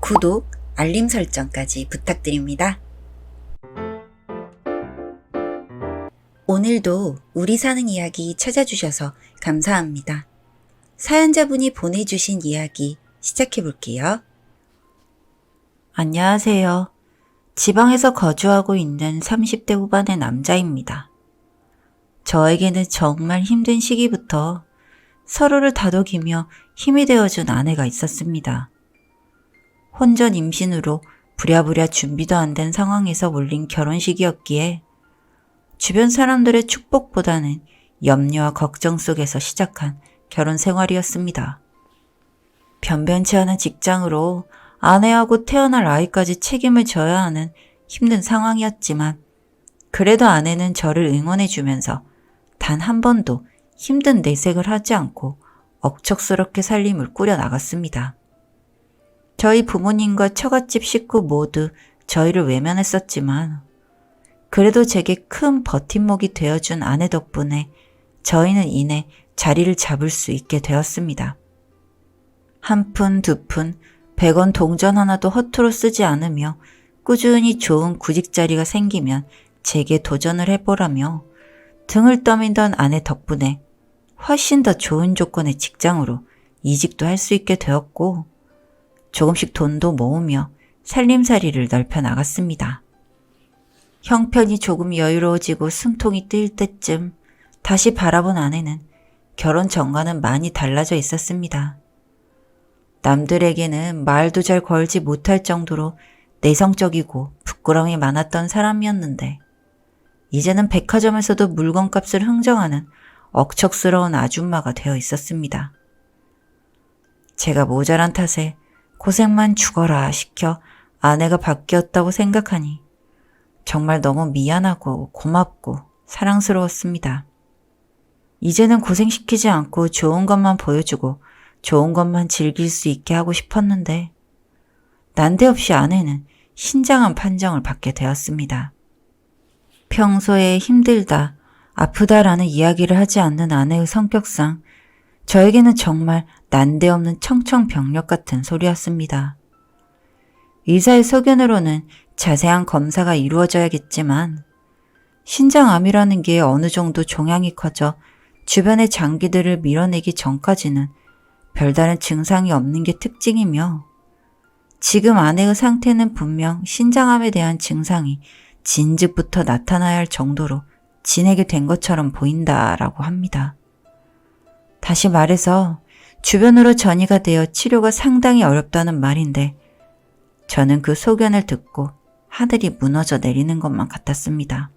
구독, 알림 설정까지 부탁드립니다. 오늘도 우리 사는 이야기 찾아주셔서 감사합니다. 사연자분이 보내주신 이야기 시작해볼게요. 안녕하세요. 지방에서 거주하고 있는 30대 후반의 남자입니다. 저에게는 정말 힘든 시기부터 서로를 다독이며 힘이 되어준 아내가 있었습니다. 혼전 임신으로 부랴부랴 준비도 안 된 상황에서 몰린 결혼식이었기에 주변 사람들의 축복보다는 염려와 걱정 속에서 시작한 결혼 생활이었습니다. 변변치 않은 직장으로 아내하고 태어날 아이까지 책임을 져야 하는 힘든 상황이었지만 그래도 아내는 저를 응원해주면서 단 한 번도 힘든 내색을 하지 않고 억척스럽게 살림을 꾸려나갔습니다. 저희 부모님과 처갓집 식구 모두 저희를 외면했었지만 그래도 제게 큰 버팀목이 되어준 아내 덕분에 저희는 이내 자리를 잡을 수 있게 되었습니다. 한 푼, 두 푼, 100원 동전 하나도 허투루 쓰지 않으며 꾸준히 좋은 구직 자리가 생기면 제게 도전을 해보라며 등을 떠밀던 아내 덕분에 훨씬 더 좋은 조건의 직장으로 이직도 할 수 있게 되었고 조금씩 돈도 모으며 살림살이를 넓혀 나갔습니다. 형편이 조금 여유로워지고 숨통이 뜨일 때쯤 다시 바라본 아내는 결혼 전과는 많이 달라져 있었습니다. 남들에게는 말도 잘 걸지 못할 정도로 내성적이고 부끄러움이 많았던 사람이었는데 이제는 백화점에서도 물건값을 흥정하는 억척스러운 아줌마가 되어 있었습니다. 제가 모자란 탓에 고생만 죽어라 시켜 아내가 바뀌었다고 생각하니 정말 너무 미안하고 고맙고 사랑스러웠습니다. 이제는 고생시키지 않고 좋은 것만 보여주고 좋은 것만 즐길 수 있게 하고 싶었는데 난데없이 아내는 신장한 판정을 받게 되었습니다. 평소에 힘들다, 아프다라는 이야기를 하지 않는 아내의 성격상 저에게는 정말 난데없는 청청병력 같은 소리였습니다. 의사의 소견으로는 자세한 검사가 이루어져야겠지만 신장암이라는 게 어느 정도 종양이 커져 주변의 장기들을 밀어내기 전까지는 별다른 증상이 없는 게 특징이며 지금 아내의 상태는 분명 신장암에 대한 증상이 진즉부터 나타나야 할 정도로 진행이 된 것처럼 보인다라고 합니다. 다시 말해서 주변으로 전이가 되어 치료가 상당히 어렵다는 말인데 저는 그 소견을 듣고 하늘이 무너져 내리는 것만 같았습니다.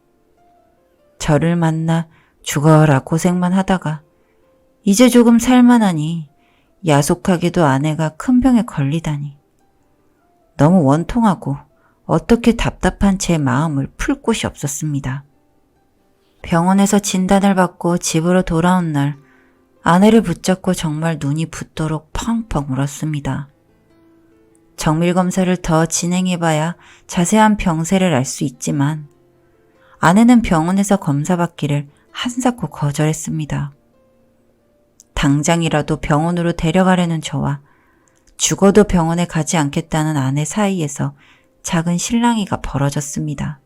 저를 만나 죽어라 고생만 하다가 이제 조금 살만하니 야속하게도 아내가 큰 병에 걸리다니 너무 원통하고 어떻게 답답한 제 마음을 풀 곳이 없었습니다. 병원에서 진단을 받고 집으로 돌아온 날 아내를 붙잡고 정말 눈이 붓도록 펑펑 울었습니다. 정밀검사를 더 진행해봐야 자세한 병세를 알 수 있지만 아내는 병원에서 검사받기를 한사코 거절했습니다. 당장이라도 병원으로 데려가려는 저와 죽어도 병원에 가지 않겠다는 아내 사이에서 작은 실랑이가 벌어졌습니다.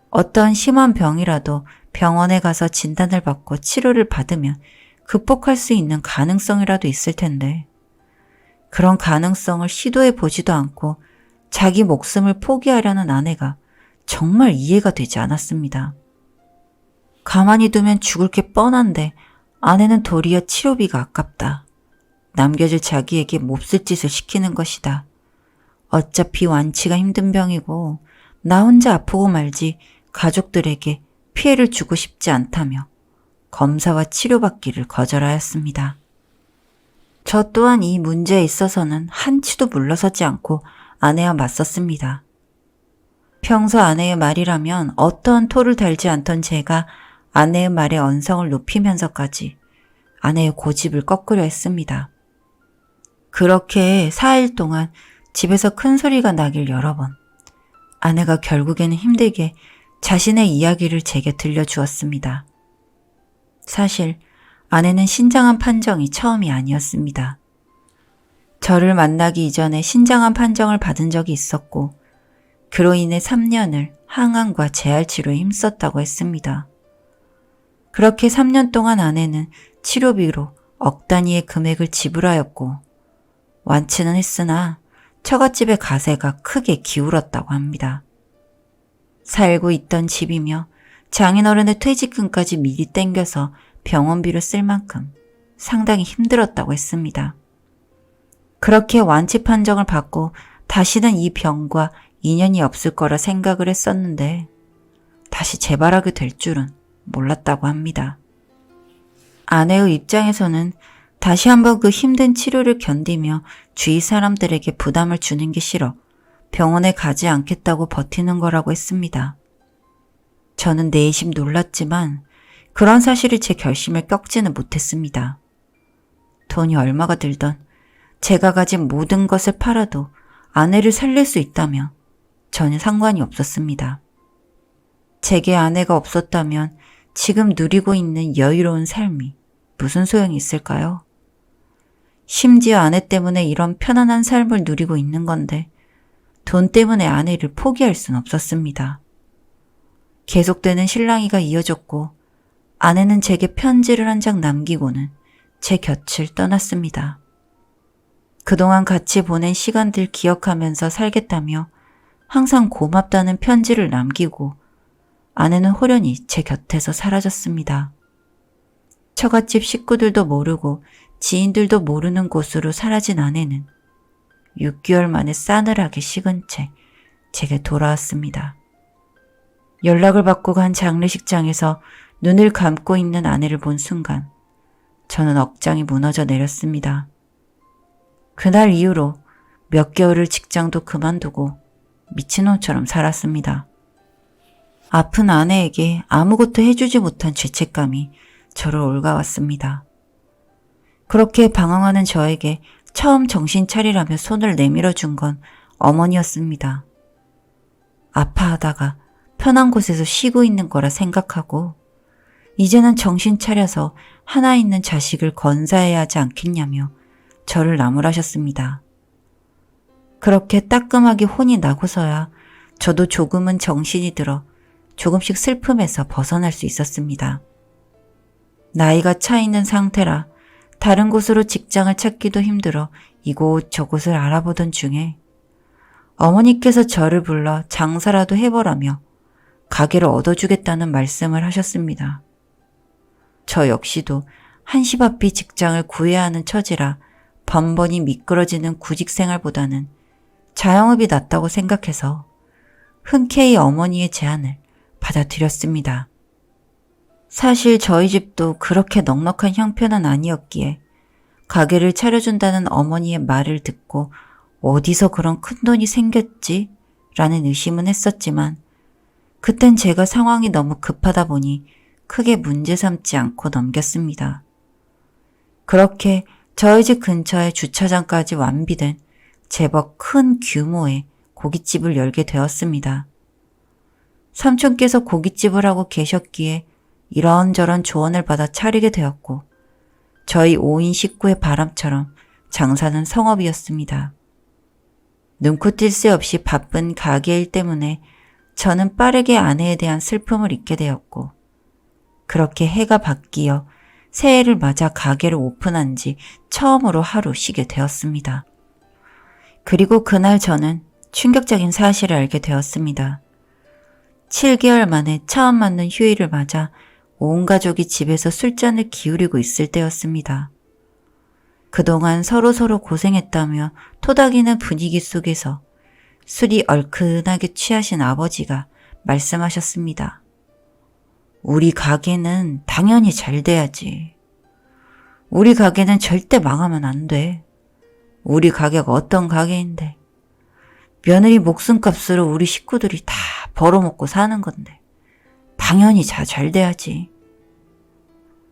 어떤 심한 병이라도 병원에 가서 진단을 받고 치료를 받으면 극복할 수 있는 가능성이라도 있을 텐데 그런 가능성을 시도해 보지도 않고 자기 목숨을 포기하려는 아내가 정말 이해가 되지 않았습니다. 가만히 두면 죽을 게 뻔한데 아내는 도리어 치료비가 아깝다. 남겨질 자기에게 몹쓸 짓을 시키는 것이다. 어차피 완치가 힘든 병이고 나 혼자 아프고 말지 가족들에게 피해를 주고 싶지 않다며 검사와 치료받기를 거절하였습니다. 저 또한 이 문제에 있어서는 한치도 물러서지 않고 아내와 맞섰습니다. 평소 아내의 말이라면 어떠한 토를 달지 않던 제가 아내의 말에 언성을 높이면서까지 아내의 고집을 꺾으려 했습니다. 그렇게 4일 동안 집에서 큰 소리가 나길 여러 번 아내가 결국에는 힘들게 자신의 이야기를 제게 들려주었습니다. 사실 아내는 신장암 판정이 처음이 아니었습니다. 저를 만나기 이전에 신장암 판정을 받은 적이 있었고 그로 인해 3년을 항암과 재활치료에 힘썼다고 했습니다. 그렇게 3년 동안 아내는 치료비로 억 단위의 금액을 지불하였고 완치는 했으나 처갓집의 가세가 크게 기울었다고 합니다. 살고 있던 집이며 장인어른의 퇴직금까지 미리 땡겨서 병원비를 쓸 만큼 상당히 힘들었다고 했습니다. 그렇게 완치 판정을 받고 다시는 이 병과 인연이 없을 거라 생각을 했었는데 다시 재발하게 될 줄은 몰랐다고 합니다. 아내의 입장에서는 다시 한번 그 힘든 치료를 견디며 주위 사람들에게 부담을 주는 게 싫어 병원에 가지 않겠다고 버티는 거라고 했습니다. 저는 내심 놀랐지만 그런 사실이 제 결심을 꺾지는 못했습니다. 돈이 얼마가 들던 제가 가진 모든 것을 팔아도 아내를 살릴 수 있다면 전혀 상관이 없었습니다. 제게 아내가 없었다면 지금 누리고 있는 여유로운 삶이 무슨 소용이 있을까요? 심지어 아내 때문에 이런 편안한 삶을 누리고 있는 건데 돈 때문에 아내를 포기할 순 없었습니다. 계속되는 실랑이가 이어졌고 아내는 제게 편지를 한 장 남기고는 제 곁을 떠났습니다. 그동안 같이 보낸 시간들 기억하면서 살겠다며 항상 고맙다는 편지를 남기고 아내는 호련히 제 곁에서 사라졌습니다. 처갓집 식구들도 모르고 지인들도 모르는 곳으로 사라진 아내는 6개월 만에 싸늘하게 식은 채 제게 돌아왔습니다. 연락을 받고 간 장례식장에서 눈을 감고 있는 아내를 본 순간 저는 억장이 무너져 내렸습니다. 그날 이후로 몇 개월을 직장도 그만두고 미친놈처럼 살았습니다. 아픈 아내에게 아무것도 해주지 못한 죄책감이 저를 올가왔습니다. 그렇게 방황하는 저에게 처음 정신 차리라며 손을 내밀어 준 건 어머니였습니다. 아파하다가 편한 곳에서 쉬고 있는 거라 생각하고 이제는 정신 차려서 하나 있는 자식을 건사해야 하지 않겠냐며 저를 나무라셨습니다. 그렇게 따끔하게 혼이 나고서야 저도 조금은 정신이 들어 조금씩 슬픔에서 벗어날 수 있었습니다. 나이가 차 있는 상태라 다른 곳으로 직장을 찾기도 힘들어 이곳저곳을 알아보던 중에 어머니께서 저를 불러 장사라도 해보라며 가게를 얻어주겠다는 말씀을 하셨습니다. 저 역시도 한시 앞이 직장을 구해야 하는 처지라 번번이 미끄러지는 구직 생활보다는 자영업이 낫다고 생각해서 흔쾌히 어머니의 제안을 받아들였습니다. 사실 저희 집도 그렇게 넉넉한 형편은 아니었기에 가게를 차려준다는 어머니의 말을 듣고 어디서 그런 큰돈이 생겼지? 라는 의심은 했었지만 그땐 제가 상황이 너무 급하다 보니 크게 문제 삼지 않고 넘겼습니다. 그렇게 저희 집 근처에 주차장까지 완비된 제법 큰 규모의 고깃집을 열게 되었습니다. 삼촌께서 고깃집을 하고 계셨기에 이런저런 조언을 받아 차리게 되었고 저희 5인 식구의 바람처럼 장사는 성업이었습니다. 눈코 뜰 새 없이 바쁜 가게 일 때문에 저는 빠르게 아내에 대한 슬픔을 잊게 되었고 그렇게 해가 바뀌어 새해를 맞아 가게를 오픈한 지 처음으로 하루 쉬게 되었습니다. 그리고 그날 저는 충격적인 사실을 알게 되었습니다. 7개월 만에 처음 맞는 휴일을 맞아 온 가족이 집에서 술잔을 기울이고 있을 때였습니다. 그동안 서로 고생했다며 토닥이는 분위기 속에서 술이 얼큰하게 취하신 아버지가 말씀하셨습니다. 우리 가게는 당연히 잘 돼야지. 우리 가게는 절대 망하면 안 돼. 우리 가게가 어떤 가게인데. 며느리 목숨값으로 우리 식구들이 다 벌어먹고 사는 건데. 당연히 잘 돼야지.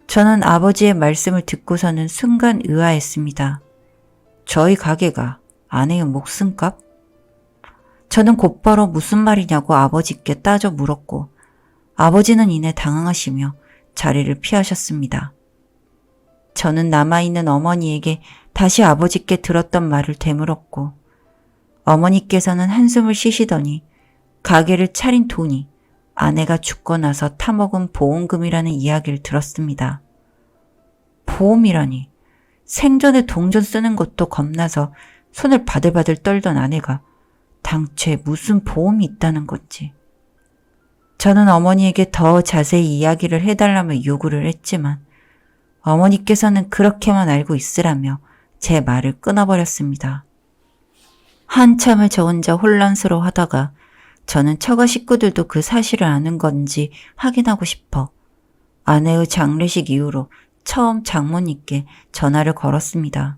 저는 아버지의 말씀을 듣고서는 순간 의아했습니다. 저희 가게가 아내의 목숨값? 저는 곧바로 무슨 말이냐고 아버지께 따져 물었고 아버지는 이내 당황하시며 자리를 피하셨습니다. 저는 남아있는 어머니에게 다시 아버지께 들었던 말을 되물었고 어머니께서는 한숨을 쉬시더니 가게를 차린 돈이 아내가 죽고 나서 타먹은 보험금이라는 이야기를 들었습니다. 보험이라니. 생전에 동전 쓰는 것도 겁나서 손을 바들바들 떨던 아내가 당최 무슨 보험이 있다는 건지. 저는 어머니에게 더 자세히 이야기를 해달라며 요구를 했지만 어머니께서는 그렇게만 알고 있으라며 제 말을 끊어버렸습니다. 한참을 저 혼자 혼란스러워 하다가 저는 처가 식구들도 그 사실을 아는 건지 확인하고 싶어 아내의 장례식 이후로 처음 장모님께 전화를 걸었습니다.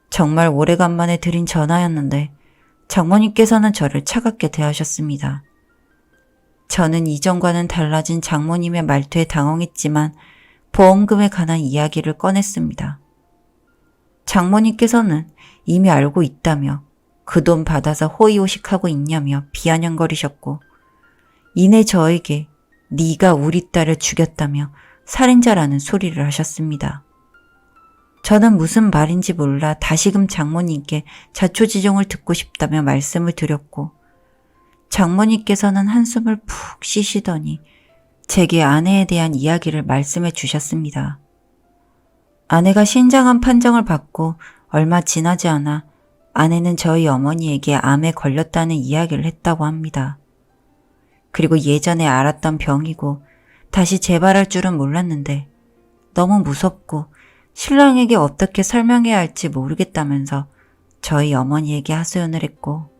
정말 오래간만에 드린 전화였는데 장모님께서는 저를 차갑게 대하셨습니다. 저는 이전과는 달라진 장모님의 말투에 당황했지만 보험금에 관한 이야기를 꺼냈습니다. 장모님께서는 이미 알고 있다며 그 돈 받아서 호의호식하고 있냐며 비아냥거리셨고 이내 저에게 네가 우리 딸을 죽였다며 살인자라는 소리를 하셨습니다. 저는 무슨 말인지 몰라 다시금 장모님께 자초지종을 듣고 싶다며 말씀을 드렸고 장모님께서는 한숨을 푹 쉬시더니 제게 아내에 대한 이야기를 말씀해 주셨습니다. 아내가 신장암 판정을 받고 얼마 지나지 않아 아내는 저희 어머니에게 암에 걸렸다는 이야기를 했다고 합니다. 그리고 예전에 알았던 병이고 다시 재발할 줄은 몰랐는데 너무 무섭고 신랑에게 어떻게 설명해야 할지 모르겠다면서 저희 어머니에게 하소연을 했고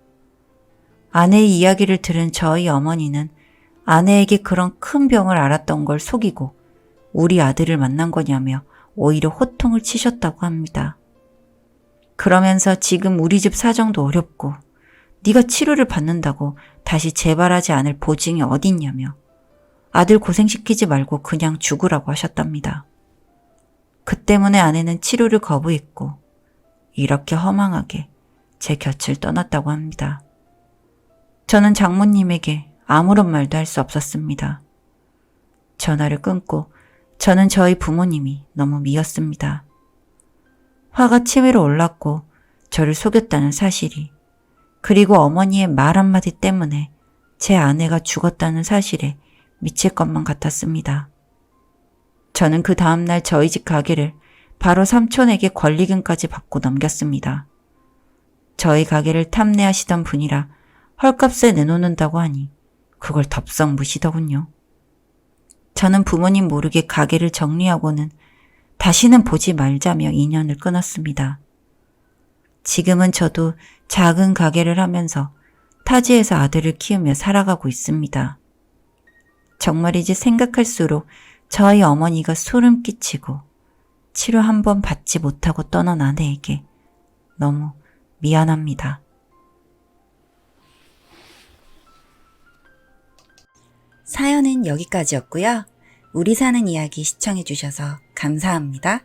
아내의 이야기를 들은 저희 어머니는 아내에게 그런 큰 병을 알았던 걸 속이고 우리 아들을 만난 거냐며 오히려 호통을 치셨다고 합니다. 그러면서 지금 우리 집 사정도 어렵고 네가 치료를 받는다고 다시 재발하지 않을 보증이 어딨냐며 아들 고생시키지 말고 그냥 죽으라고 하셨답니다. 그 때문에 아내는 치료를 거부했고 이렇게 허망하게 제 곁을 떠났다고 합니다. 저는 장모님에게 아무런 말도 할 수 없었습니다. 전화를 끊고 저는 저희 부모님이 너무 미웠습니다. 화가 치밀어 올랐고 저를 속였다는 사실이 그리고 어머니의 말 한마디 때문에 제 아내가 죽었다는 사실에 미칠 것만 같았습니다. 저는 그 다음날 저희 집 가게를 바로 삼촌에게 권리금까지 받고 넘겼습니다. 저희 가게를 탐내하시던 분이라 헐값에 내놓는다고 하니 그걸 덥석 무시더군요. 저는 부모님 모르게 가게를 정리하고는 다시는 보지 말자며 인연을 끊었습니다. 지금은 저도 작은 가게를 하면서 타지에서 아들을 키우며 살아가고 있습니다. 정말이지 생각할수록 저희 어머니가 소름 끼치고 치료 한 번 받지 못하고 떠난 아내에게 너무 미안합니다. 사연은 여기까지였고요. 우리 사는 이야기 시청해주셔서 감사합니다.